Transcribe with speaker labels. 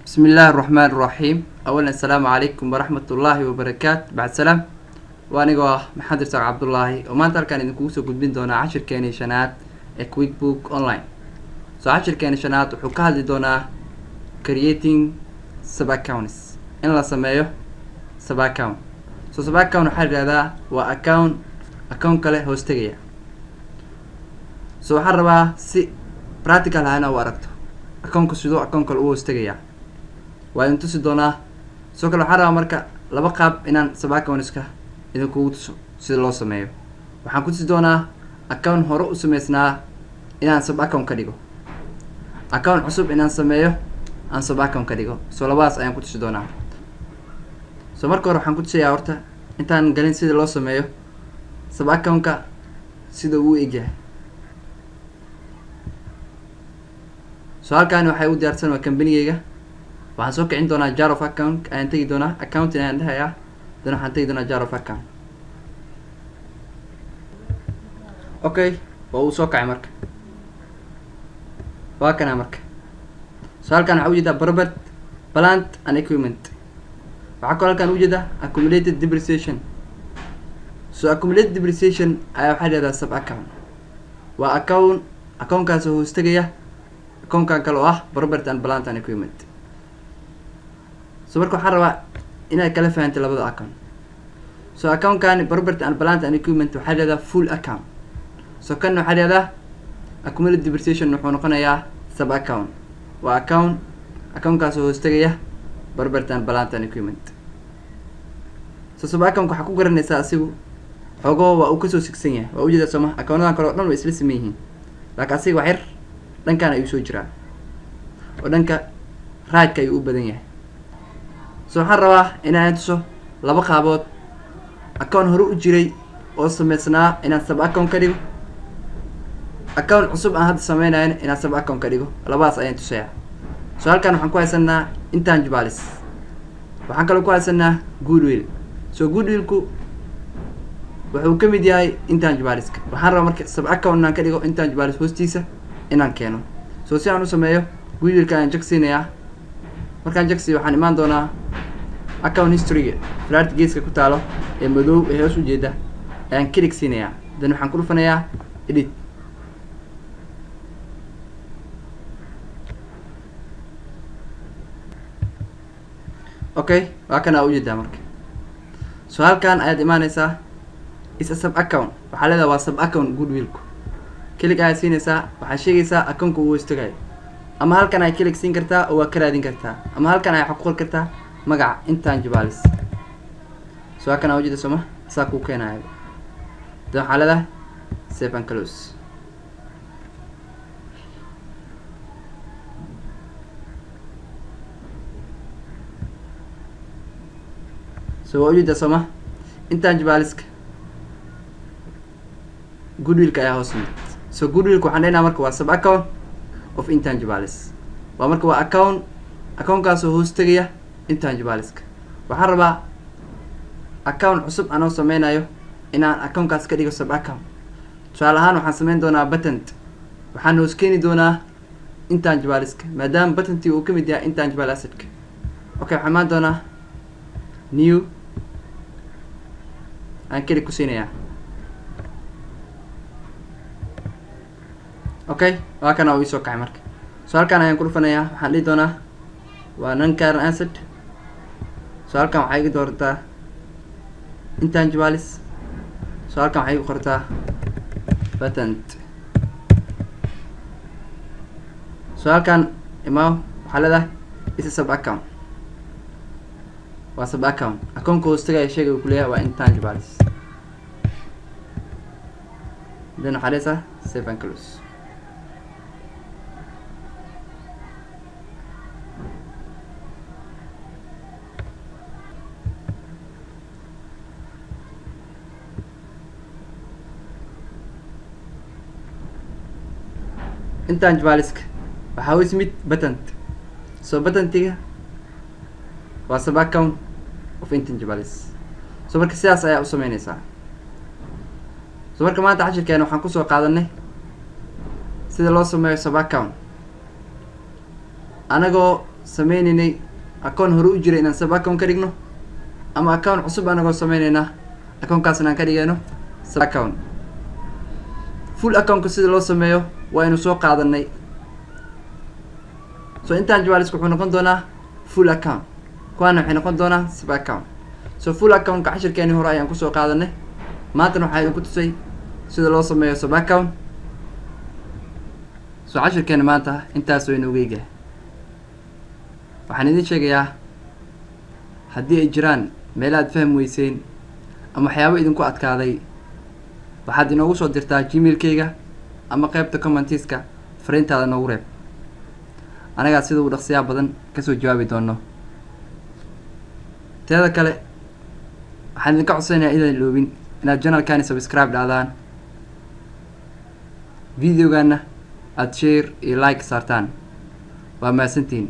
Speaker 1: بسم الله الرحمن الرحيم. أولا السلام عليكم ورحمة الله وبركاته. بعد سلام وأنا محمد رزاق عبد الله وما أنت كان إنكم سو قدمين دونا 10 كينيشنات كويك بوك أونلاين. 10 كينيشنات وحكاها دي دونا creating sub accounts إن لا سميه sub account. sub account حاجة هذا account كله هوستيجيا. حربا سي practical هنا واركته. account كسيدو account كله هوستيجيا. وأن تصدقنا سوق الحرة أمريكا لبقى إن سبعة كونسكا إذا كنت سيدلو سمايو وحنكون تصدقنا أكون هرو سميسنا إن سبعة كون كديجو أكون حسب إن سمايو أن سبعة كون كديجو سولباس أيام كنت تصدقنا مركو روح حنكون شيء أورتا أنت قالين سيدلو سمايو سبعة كون كا سيدو إيجا سؤال كانوا حيودي أرسل وكمبني إيجا waxaan soo kicin doonaa jar of account ayaan tegi doonaa account inaan dhahayaa dan waxaan tegi doonaa jar of account. Okay, waa uu soo kacay marka waa kana marka halkan waxaa ujeedaa property plant and equipment waxaa kaloo halkan ujeedaa accumulated depreciation. Accumulated depreciation ayaa waxaa leedahay sub account waa accountkaas oo hoostagaya accountkan kale oo ah property and plant and equipment. marka waxaan rabaa inaad kala fahanto labada account. account kan property and plant and equipment waxaa leedahay full account. kan waxaa leedahay accumulated depreciation wuxuu noqonayaa sub account waa accountkaas oo hoostagaya property and plant and equipment. sub account waxaa ku garanaysaa asigu xogoo waa uu kasoo sigsan yahay waa ujeeda soma accountadan kale oo dhan way isla siman yihiin laakiin asiga wax yar dhankan ayuu soo jiraa oo dhanka raadka ayuu u badan yahay. waxaan rabaa inaan tuso laba qaabood account hore u jiray oo sameysnaa inaan sub account ka dhigo account cusub aan hadda sameynayo inaan sub account ka dhigo labaas ayaan tusayaa. halkan waxaan ku haysanaa intangibles waxaan kaloo ku haysanaa goodwill. goodwill-ku wuxuu ka mid yahay intangibles-ka waxaan rabaa marka sub account inaan ka dhigo intangibles hoostiisa inaan keeno. si aan u sameeyo goodwill-ka ayaan jagsiinayaa. markaan jagsiyo waxaan imaan doonaa account history flaart geeska ku taalo ee madow ee hoos u jeeda ayaan click siinayaa dan waxaan ku dhufanayaa edit. Okay, waa kana u jeedaa marka halkan ayaad imaanaysaa is a sub account waxaa leedahay waa sub account goodwill-ku click ayaad siinaysaa waxaa sheegaysaa account-ku uu hoostagayo ama halkan ay click siin kartaa oo waa ka raadin kartaa ama halkan ay xaq qor kartaa magaca intangibles. kana wajida soma saa ku keenayo dan waxaa leedahay save and close. wajida soma intangibles-ka goodwill-ka ayaa hoos yimid. goodwill-ka waxaan dhaynaa marka waa sub account of intangibles waa marka waa accountkaas oo hoostagaya intangibles-ka. waxaan rabaa account cusub anoo sameynayo inaan accountkaas ka dhigo sub account. tusaale ahaan waxaan sameyn doonaa patent waxaan hoos keeni doonaa intangibles-ka maadaama patentii uu ka mid yahay intangible asset-ka. Okay, waxaan imaan doonaa new aan click ku siinayaa. Okay, waa kana uu soo kacay marka halkan ayaan ku dhufanayaa waxaan dhihi doonaa waa non current asset. halkan waxay iga doortaa intangibles. halkan waxay igu qortaa patent. halkan imaa waxaa leedahay is a sub account waa sub account account-ka hoostagaya sheegay uu ku leeyahay waa intangibles. then waxaa leedahay save and close. intangibles-ka waxaa u ismid patent. patentiga waa sub account of intangibles. marka sidaas ayaa u sameynaysaa. marka maanta cashirkeena waxaan kusoo qaadanay sida loo sameeyo sub account anagoo sameynaynay account hore u jiray inaan sub account ka dhigno ama account cusub anagoo sameynaynaa accountkaasna aan ka dhigayno sub account. full account sida loo sameeyo waa inuu soo qaadanay. so intaan jawaalisku wuxuu noqon doonaa full account, kuwaana waxay noqon doonaa sub account. so full account ka cashirkeeni hore ayaan kusoo qaadanay, maantana waxaa idinku tusay sida loo sameeyo sub account. so cashirkeena maanta intaas oo inoogu eegaya. waxaan idin sheegayaa haddii ay jiraan meel aad fahmi weyseen ama waxyaabo idinku adkaaday, waxaad inoogu soo dirtaa gmailkayga ama qaybta commentiska fariintaada noogu reeb, anagaa sida uu dhaqsiyaa badan kasoo jawaabi doono. teeda kale waxaan idinka codsanayaa inaan iloobin inaad channelkani subscribe dhacdaan, videogana aad share iyo like saartaan. waa mahadsantihiin.